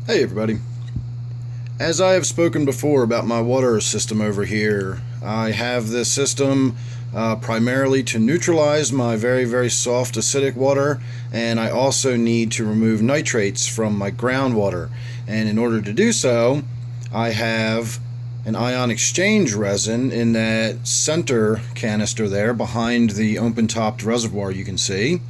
Hey everybody. As I have spoken before about my water system over here, I have this system primarily to neutralize my very soft acidic water, and I also need to remove nitrates from my groundwater. And in order to do so, I have an ion exchange resin in that center canister there behind the open-topped reservoir you can see.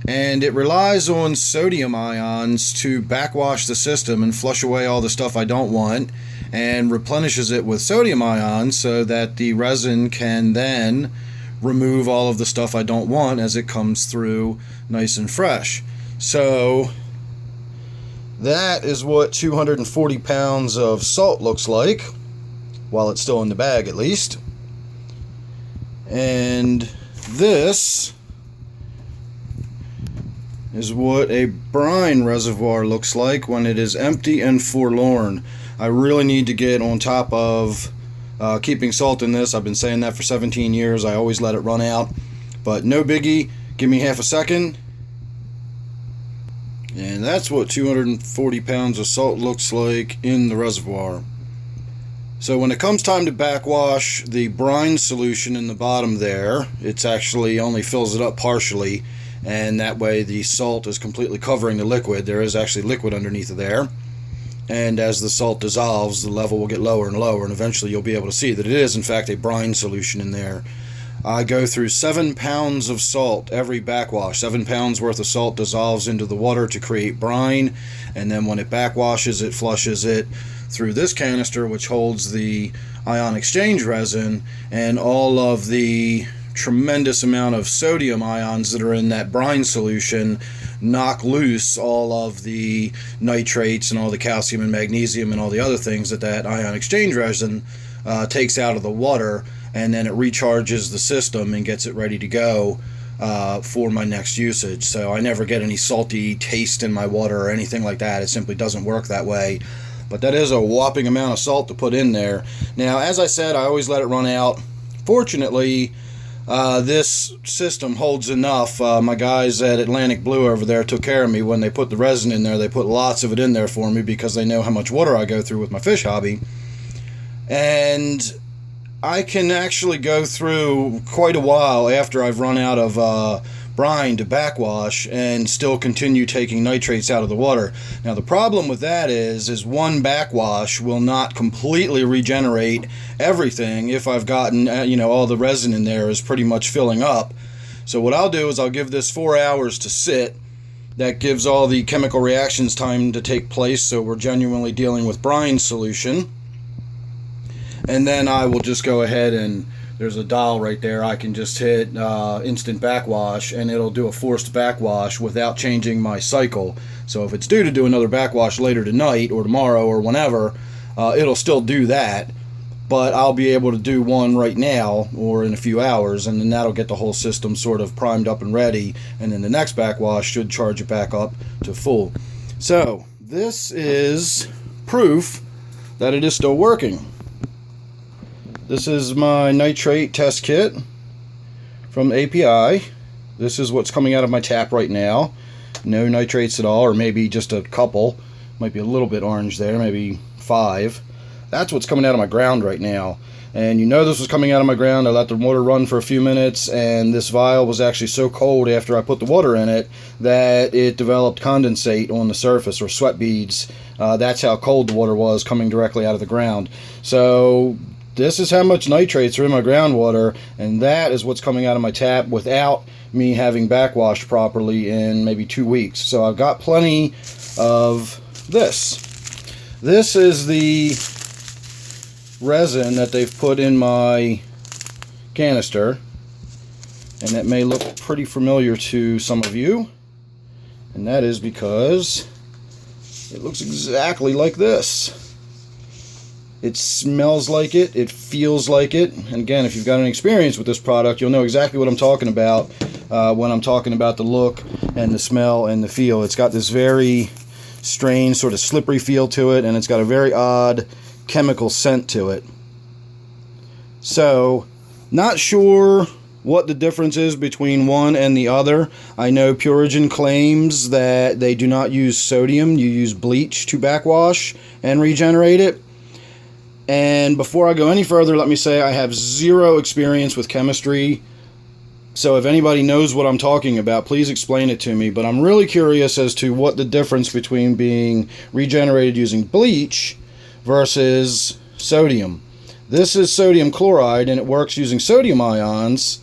And it relies on sodium ions to backwash the system and flush away all the stuff I don't want, and replenishes it with sodium ions so that the resin can then remove all of the stuff I don't want as it comes through nice and fresh. So that is what 240 pounds of salt looks like, while it's still in the bag at least. And this is what a brine reservoir looks like when it is empty and forlorn. I really need to get on top of keeping salt in this. I've been saying that for 17 years. I always let it run out, but no biggie. Give me half a second, and that's what 240 pounds of salt looks like in the reservoir. So when it comes time to backwash the brine solution in the bottom there, it's actually only fills it up partially, and that way the salt is completely covering the liquid. There is actually liquid underneath of there, and as the salt dissolves, the level will get lower and lower, and eventually you'll be able to see that it is in fact a brine solution in there. I go through 7 pounds of salt every backwash. 7 pounds worth of salt dissolves into the water to create brine, and then when it backwashes, it flushes it through this canister, which holds the ion exchange resin, and all of the tremendous amount of sodium ions that are in that brine solution knock loose all of the nitrates and all the calcium and magnesium and all the other things that ion exchange resin takes out of the water, and then it recharges the system and gets it ready to go for my next usage. So I never get any salty taste in my water or anything like that. It simply doesn't work that way. But that is a whopping amount of salt to put in there. Now, as I said, I always let it run out. Fortunately, this system holds enough. My guys at Atlantic Blue over there took care of me when they put the resin in there. They put lots of it in there for me because they know how much water I go through with my fish hobby. And I can actually go through quite a while after I've run out of brine to backwash and still continue taking nitrates out of the water. Now the problem with that is one backwash will not completely regenerate everything if I've gotten all the resin in there is pretty much filling up. So what I'll do is I'll give this 4 hours to sit. That gives all the chemical reactions time to take place, so we're genuinely dealing with brine solution. And then I will just go ahead, and there's a dial right there. I can just hit instant backwash, and it'll do a forced backwash without changing my cycle. So if it's due to do another backwash later tonight or tomorrow or whenever, it'll still do that. But I'll be able to do one right now or in a few hours, and then that'll get the whole system sort of primed up and ready. And then the next backwash should charge it back up to full. So this is proof that it is still working. This is my nitrate test kit from API. This is what's coming out of my tap right now. No nitrates at all, or maybe just a couple. Might be a little bit orange there, maybe 5. That's what's coming out of my ground right now. And you know this was coming out of my ground. I let the water run for a few minutes, and this vial was actually so cold after I put the water in it that it developed condensate on the surface, or sweat beads. That's how cold the water was coming directly out of the ground. So this is how much nitrates are in my groundwater, and that is what's coming out of my tap without me having backwashed properly in maybe 2 weeks. So I've got plenty of this. This is the resin that they've put in my canister, and that may look pretty familiar to some of you, and that is because it looks exactly like this. It smells like it, it feels like it, and again, if you've got any experience with this product, you'll know exactly what I'm talking about when I'm talking about the look and the smell and the feel. It's got this very strange sort of slippery feel to it, and it's got a very odd chemical scent to it. So, not sure what the difference is between one and the other. I know Purigen claims that they do not use sodium, you use bleach to backwash and regenerate it. And before I go any further, let me say I have zero experience with chemistry. So if anybody knows what I'm talking about, please explain it to me. But I'm really curious as to what the difference between being regenerated using bleach versus sodium. This is sodium chloride, and it works using sodium ions.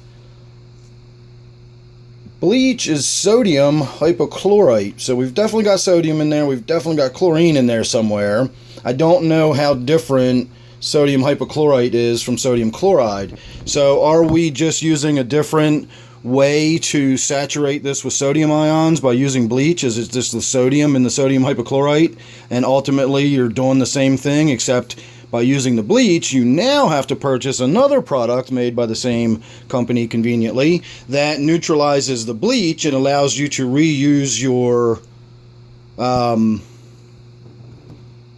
Bleach is sodium hypochlorite. So we've definitely got sodium in there. We've definitely got chlorine in there somewhere. I don't know how different sodium hypochlorite is from sodium chloride. So are we just using a different way to saturate this with sodium ions by using bleach? Is it just the sodium and the sodium hypochlorite, and ultimately you're doing the same thing, except by using the bleach you now have to purchase another product made by the same company conveniently that neutralizes the bleach and allows you to reuse your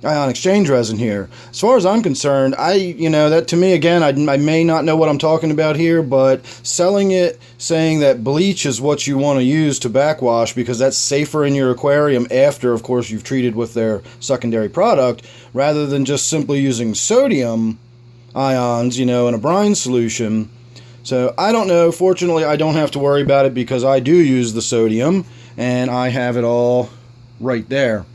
ion exchange resin here. As far as I'm concerned, that to me, again, I may not know what I'm talking about here, but selling it, saying that bleach is what you want to use to backwash because that's safer in your aquarium after, of course, you've treated with their secondary product, rather than just simply using sodium ions, in a brine solution. So I don't know. Fortunately, I don't have to worry about it because I do use the sodium and I have it all right there.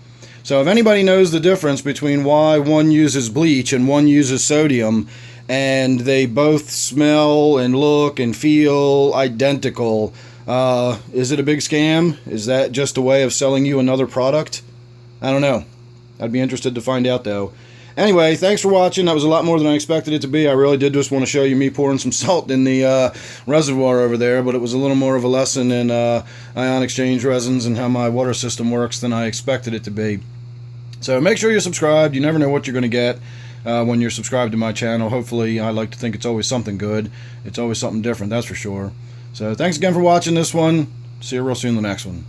So if anybody knows the difference between why one uses bleach and one uses sodium, and they both smell and look and feel identical, is it a big scam? Is that just a way of selling you another product? I don't know. I'd be interested to find out, though. Anyway, thanks for watching. That was a lot more than I expected it to be. I really did just want to show you me pouring some salt in the reservoir over there, but it was a little more of a lesson in ion exchange resins and how my water system works than I expected it to be. So make sure you're subscribed. You never know what you're going to get when you're subscribed to my channel. Hopefully, I like to think it's always something good. It's always something different, that's for sure. So thanks again for watching this one. See you real soon in the next one.